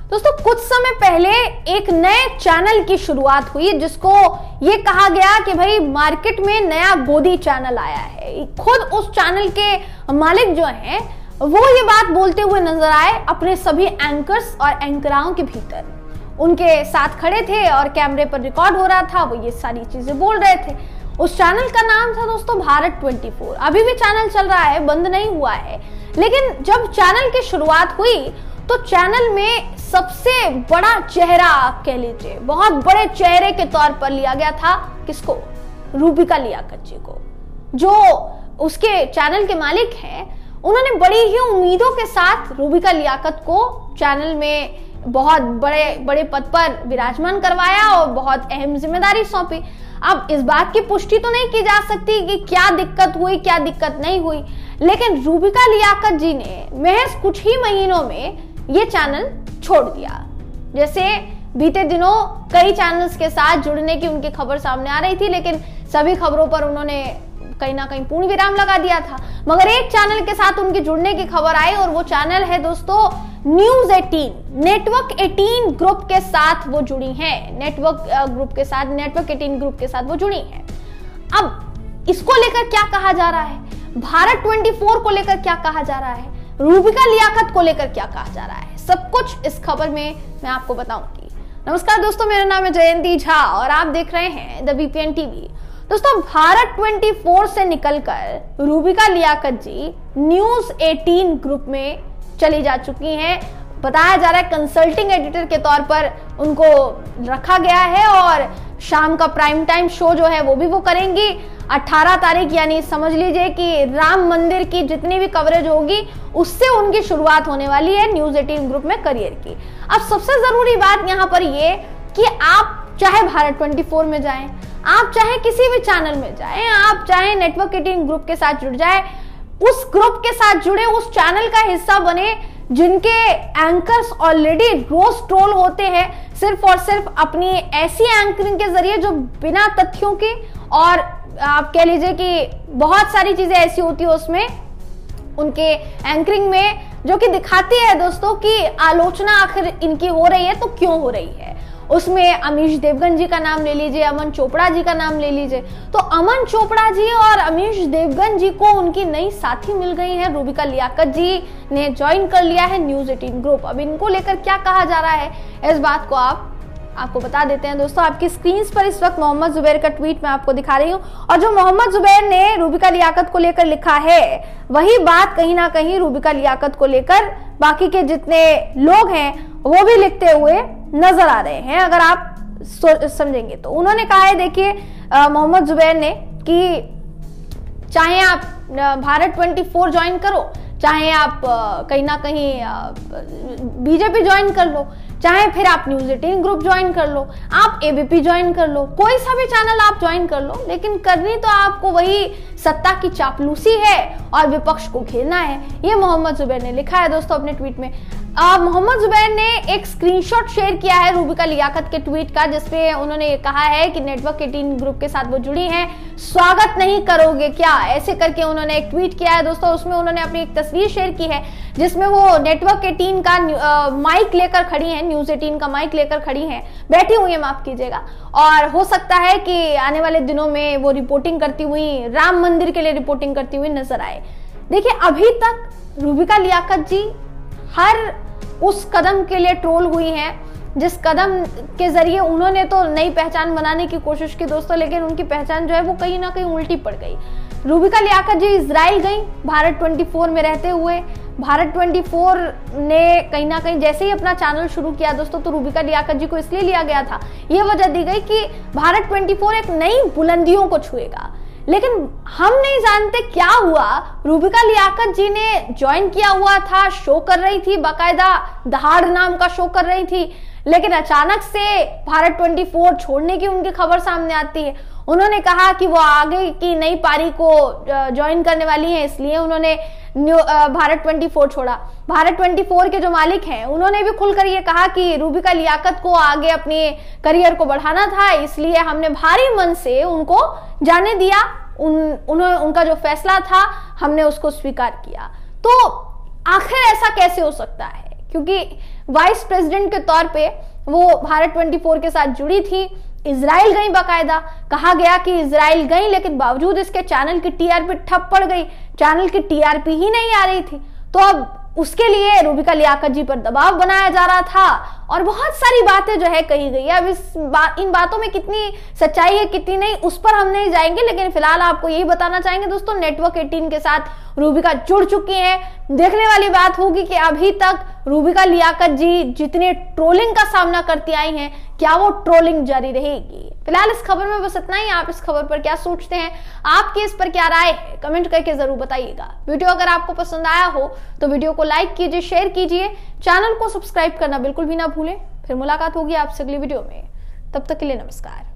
दोस्तों कुछ समय पहले एक नए चैनल की शुरुआत हुई जिसको ये कहा गया कि भाई मार्केट में नया गोदी चैनल आया है। खुद उस चैनल के मालिक जो हैं वो ये बात बोलते हुए नजर आए अपने सभी एंकर्स और एंकराओं के भीतर। उनके साथ खड़े थे और कैमरे पर रिकॉर्ड हो रहा था, वो ये सारी चीजें बोल रहे थे। उस चैनल का नाम था दोस्तों भारत 24। अभी भी चैनल चल रहा है, बंद नहीं हुआ है। लेकिन जब चैनल की शुरुआत हुई तो चैनल में सबसे बड़ा चेहरा आप कह लीजिए, बहुत बड़े चेहरे के तौर पर लिया गया था किसको? रूबिका लियाकत जी को, जो उसके चैनल के मालिक हैं। उन्होंने बड़ी ही उम्मीदों के साथ रूबिका लियाकत को चैनल में बहुत बड़े पद पर विराजमान करवाया और बहुत अहम जिम्मेदारी सौंपी। अब इस बात की पुष्टि तो नहीं की जा सकती कि क्या दिक्कत हुई, क्या दिक्कत नहीं हुई, लेकिन रूबिका लियाकत जी ने महज कुछ ही महीनों में ये चैनल छोड़ दिया। जैसे बीते दिनों कई चैनल्स के साथ जुड़ने की उनकी खबर सामने आ रही थी, लेकिन सभी खबरों पर उन्होंने कहीं ना कहीं पूर्ण विराम लगा दिया था। मगर एक चैनल के साथ उनके जुड़ने की खबर आई और वो चैनल है दोस्तों न्यूज 18। नेटवर्क 18 ग्रुप के साथ वो जुड़ी हैं, नेटवर्क 18 ग्रुप के साथ वो जुड़ी हैं। अब इसको लेकर क्या कहा जा रहा है, भारत 24 को लेकर क्या कहा जा रहा है, रूबिका लियाकत को लेकर क्या कहा जा रहा है, सब कुछ इस खबर में मैं आपको बताऊंगी। नमस्कार दोस्तों, मेरा नाम है जयंती झा और आप देख रहे हैं द बीपीएन टीवी। दोस्तों भारत 24 से निकलकर रूबिका लियाकत जी न्यूज 18 ग्रुप में चली जा चुकी हैं। बताया जा रहा है कंसल्टिंग एडिटर के तौर पर उनको रखा गया है और शाम का प्राइम टाइम शो जो है वो भी वो करेंगी 18 तारीख, यानी समझ लीजिए कि राम मंदिर की जितनी भी कवरेज होगी उससे उनकी शुरुआत होने वाली है न्यूज 18 ग्रुप में करियर की। अब सबसे जरूरी बात यहाँ पर ये कि आप चाहे भारत 24 में जाएं, आप चाहे किसी भी चैनल में जाएं, आप चाहे नेटवर्क 18 ग्रुप के साथ जुड़ जाए, उस ग्रुप के साथ जुड़े, उस चैनल का हिस्सा बने जिनके एंकर्स ऑलरेडी रोज ट्रोल होते हैं सिर्फ और सिर्फ अपनी ऐसी एंकरिंग के जरिए जो बिना तथ्यों की, और आप कह लीजिए कि बहुत सारी चीजें ऐसी होती है उसमें उनके एंकरिंग में जो कि दिखाती है दोस्तों कि आलोचना आखिर इनकी हो रही है तो क्यों हो रही है। उसमें अमीश देवगन जी का नाम ले लीजिए, अमन चोपड़ा जी का नाम ले लीजिए। तो अमन चोपड़ा जी और अमीश देवगन जी को उनकी नई साथी मिल गई है, रूबिका लियाकत जी ने ज्वाइन कर लिया है न्यूज 18 ग्रुप। अब इनको लेकर क्या कहा जा रहा है इस बात को आपको बता देते हैं। दोस्तों आपकी स्क्रीन पर इस वक्त मोहम्मद जुबैर का ट्वीट मैं आपको दिखा रही हूँ, और जो मोहम्मद जुबैर ने रूबिका लियाकत को लेकर लिखा है वही बात कहीं ना कहीं रूबिका लियाकत को लेकर बाकी के जितने लोग हैं वो भी लिखते हुए नजर आ रहे हैं, अगर आप समझेंगे तो। उन्होंने कहा है, देखिए मोहम्मद जुबैर ने, कि चाहे आप भारत 24 ज्वाइन करो, चाहे आप कहीं ना कहीं बीजेपी ज्वाइन कर लो, चाहे फिर आप न्यूज 18 ग्रुप ज्वाइन कर लो, आप एबीपी ज्वाइन कर लो, कोई सा भी चैनल आप ज्वाइन कर लो, लेकिन करनी तो आपको वही सत्ता की चापलूसी है और विपक्ष को खेलना है। ये मोहम्मद जुबैर ने लिखा है दोस्तों अपने ट्वीट में। मोहम्मद जुबैर ने एक स्क्रीनशॉट शेयर किया है रूबिका लियाकत के ट्वीट का, जिसपे उन्होंने कहा है कि नेटवर्क 18 ग्रुप के साथ वो जुड़ी हैं, स्वागत नहीं करोगे क्या, ऐसे करके उन्होंने एक ट्वीट किया है दोस्तों। उसमें उन्होंने अपनी एक तस्वीर शेयर की है जिसमें वो नेटवर्क 18 का माइक लेकर खड़ी है, न्यूज 18 का माइक लेकर खड़ी है, बैठी हुई है, माफ कीजिएगा। और हो सकता है कि आने वाले दिनों में वो रिपोर्टिंग करती हुई, राम मंदिर के लिए रिपोर्टिंग करती हुई नजर आए। देखिए अभी तक रूबिका लियाकत जी हर उस कदम के लिए ट्रोल हुई हैं जिस कदम के जरिए उन्होंने तो नई पहचान बनाने की कोशिश की दोस्तों, लेकिन उनकी पहचान जो है वो कहीं ना कहीं उल्टी पड़ गई। रूबिका लियाकत जी इजराइल गई भारत 24 में रहते हुए। भारत 24 ने कहीं ना कहीं जैसे ही अपना चैनल शुरू किया दोस्तों, तो रूबिका लियाकत जी को इसलिए लिया गया था, ये वजह दी गई कि भारत 24 एक नई बुलंदियों को छुएगा। लेकिन हम नहीं जानते क्या हुआ, रूबिका लियाकत जी ने ज्वाइन किया हुआ था, शो कर रही थी, बाकायदा दहाड़ नाम का शो कर रही थी, लेकिन अचानक से भारत 24 छोड़ने की उनकी खबर सामने आती है। उन्होंने कहा कि वो आगे की नई पारी को ज्वाइन करने वाली हैं, इसलिए उन्होंने भारत 24 छोड़ा। भारत 24 के जो मालिक हैं उन्होंने भी खुलकर ये कहा कि रूबिका लियाकत को आगे अपने करियर को बढ़ाना था, इसलिए हमने भारी मन से उनको जाने दिया, उनका जो फैसला था हमने उसको स्वीकार किया। तो आखिर ऐसा कैसे हो सकता है, क्योंकि वाइस प्रेसिडेंट के तौर पे वो भारत 24 के साथ जुड़ी थी। इजराइल गई, बाकायदा कहा गया कि इजराइल गई, लेकिन बावजूद इसके चैनल की टीआरपी ठप पड़ गई, चैनल की टीआरपी ही नहीं आ रही थी। तो अब उसके लिए रूबिका लियाकत जी पर दबाव बनाया जा रहा था और बहुत सारी बातें जो है कही गई है। अब इन बातों में कितनी सच्चाई है कितनी नहीं उस पर हम नहीं जाएंगे, लेकिन फिलहाल आपको यही बताना चाहेंगे दोस्तों, नेटवर्क 18 के साथ रूबिका जुड़ चुकी हैं। देखने वाली बात होगी कि अभी तक रूबिका लियाकत जी जितने ट्रोलिंग का सामना करती आई हैं, क्या वो ट्रोलिंग जारी रहेगी। फिलहाल इस खबर में बस इतना ही। आप इस खबर पर क्या सोचते हैं, आपकी इस पर क्या राय है, कमेंट करके जरूर बताइएगा। वीडियो अगर आपको पसंद आया हो तो वीडियो को लाइक कीजिए, शेयर कीजिए, चैनल को सब्सक्राइब करना बिल्कुल भी ना भूलें। फिर मुलाकात होगी आपसे अगली वीडियो में, तब तक के लिए नमस्कार।